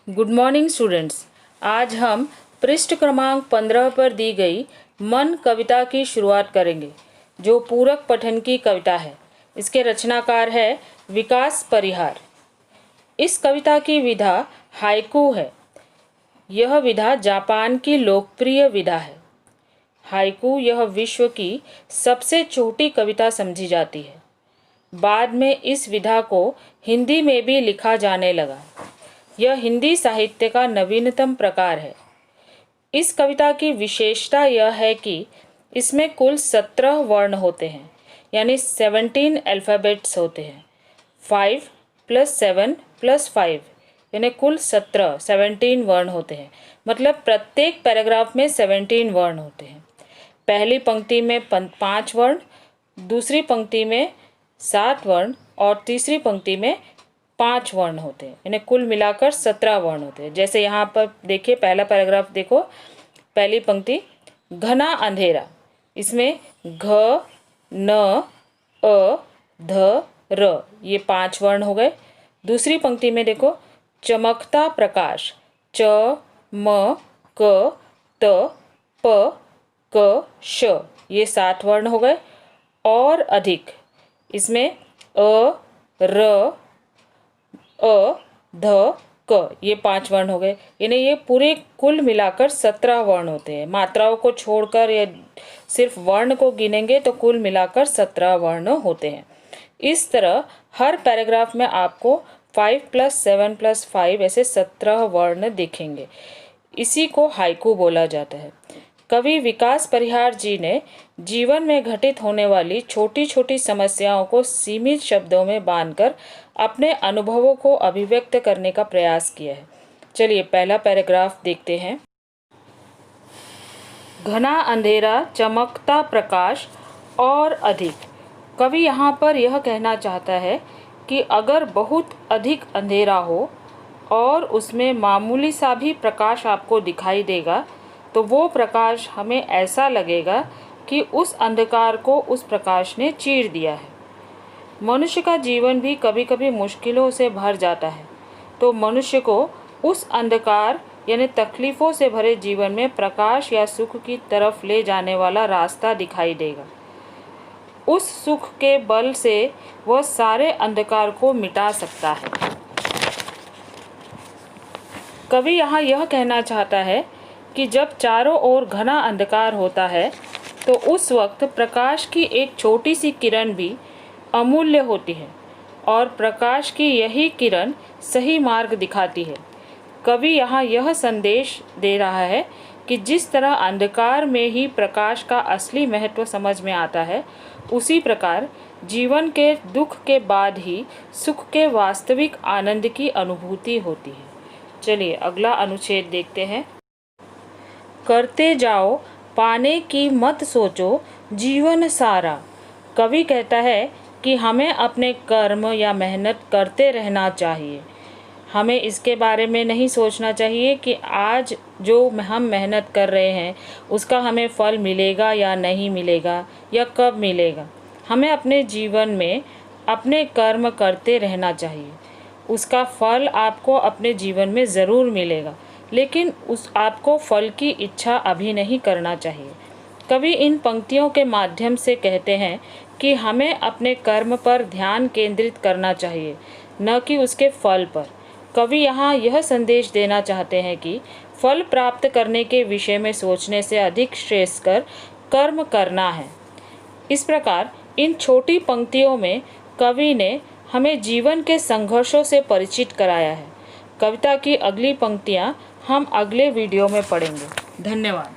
Good morning students. आज हम पृष्ठ क्रमांक 15 पर दी गई मन कविता की शुरुआत करेंगे, जो पूरक पठन की कविता है। इसके रचनाकार है विकास परिहार। इस कविता की विधा हाइकू है। यह विधा जापान की लोकप्रिय विधा है। हाइकू यह विश्व की सबसे छोटी कविता समझी जाती है। बाद में इस विधा को हिंदी में भी लिखा जाने लगा। यह हिंदी साहित्य का नवीनतम प्रकार है। इस कविता की विशेषता यह है कि इसमें कुल 17 वर्ण होते हैं, यानी 17 अल्फ़ाबेट्स होते हैं। 5 + 7 + 5 यानी कुल 17 वर्ण होते हैं। मतलब प्रत्येक पैराग्राफ में 17 वर्ण होते हैं। पहली पंक्ति में 5 वर्ण, दूसरी पंक्ति में 7 वर्ण और तीसरी पंक्ति में 5 वर्ण होते हैं। यानी कुल मिलाकर 17 वर्ण होते हैं। जैसे यहाँ पर देखिए, पहला पैराग्राफ देखो। पहली पंक्ति घना अंधेरा, इसमें घ, न, अ, ध, र ये 5 वर्ण हो गए। दूसरी पंक्ति में देखो चमकता प्रकाश, च, म, क, त, प, क, श ये 7 वर्ण हो गए। और अधिक, इसमें अ, र, अ, ध, क ये 5 वर्ण हो गए। यानी ये पूरे कुल मिलाकर 17 वर्ण होते हैं। मात्राओं को छोड़कर या सिर्फ वर्ण को गिनेंगे तो कुल मिलाकर 17 वर्ण होते हैं। इस तरह हर पैराग्राफ में आपको 5 + 7 + 5 ऐसे 17 वर्ण दिखेंगे। इसी को हाइकू बोला जाता है। कवि विकास परिहार जी ने जीवन में घटित होने वाली छोटी छोटी समस्याओं को सीमित शब्दों में बांधकर अपने अनुभवों को अभिव्यक्त करने का प्रयास किया है। चलिए पहला पैराग्राफ देखते हैं। घना अंधेरा, चमकता प्रकाश और अधिक। कवि यहाँ पर यह कहना चाहता है कि अगर बहुत अधिक अंधेरा हो और उसमें मामूली सा भी प्रकाश आपको दिखाई देगा तो वो प्रकाश हमें ऐसा लगेगा कि उस अंधकार को उस प्रकाश ने चीर दिया है। मनुष्य का जीवन भी कभी कभी मुश्किलों से भर जाता है, तो मनुष्य को उस अंधकार यानी तकलीफ़ों से भरे जीवन में प्रकाश या सुख की तरफ ले जाने वाला रास्ता दिखाई देगा। उस सुख के बल से वह सारे अंधकार को मिटा सकता है। कवि यहाँ यह कहना चाहता है कि जब चारों ओर घना अंधकार होता है तो उस वक्त प्रकाश की एक छोटी सी किरण भी अमूल्य होती है और प्रकाश की यही किरण सही मार्ग दिखाती है। कवि यहाँ यह संदेश दे रहा है कि जिस तरह अंधकार में ही प्रकाश का असली महत्व समझ में आता है, उसी प्रकार जीवन के दुख के बाद ही सुख के वास्तविक आनंद की अनुभूति होती है। चलिए अगला अनुच्छेद देखते हैं। करते जाओ, पाने की मत सोचो, जीवन सारा। कवि कहता है कि हमें अपने कर्म या मेहनत करते रहना चाहिए। हमें इसके बारे में नहीं सोचना चाहिए कि आज जो हम मेहनत कर रहे हैं उसका हमें फल मिलेगा या नहीं मिलेगा या कब मिलेगा। हमें अपने जीवन में अपने कर्म करते रहना चाहिए। उसका फल आपको अपने जीवन में ज़रूर मिलेगा, लेकिन आपको फल की इच्छा अभी नहीं करना चाहिए। कवि इन पंक्तियों के माध्यम से कहते हैं कि हमें अपने कर्म पर ध्यान केंद्रित करना चाहिए, न कि उसके फल पर। कवि यहाँ यह संदेश देना चाहते हैं कि फल प्राप्त करने के विषय में सोचने से अधिक श्रेयस्कर कर्म करना है। इस प्रकार इन छोटी पंक्तियों में कवि ने हमें जीवन के संघर्षों से परिचित कराया है। कविता की अगली पंक्तियाँ हम अगले वीडियो में पढ़ेंगे। धन्यवाद।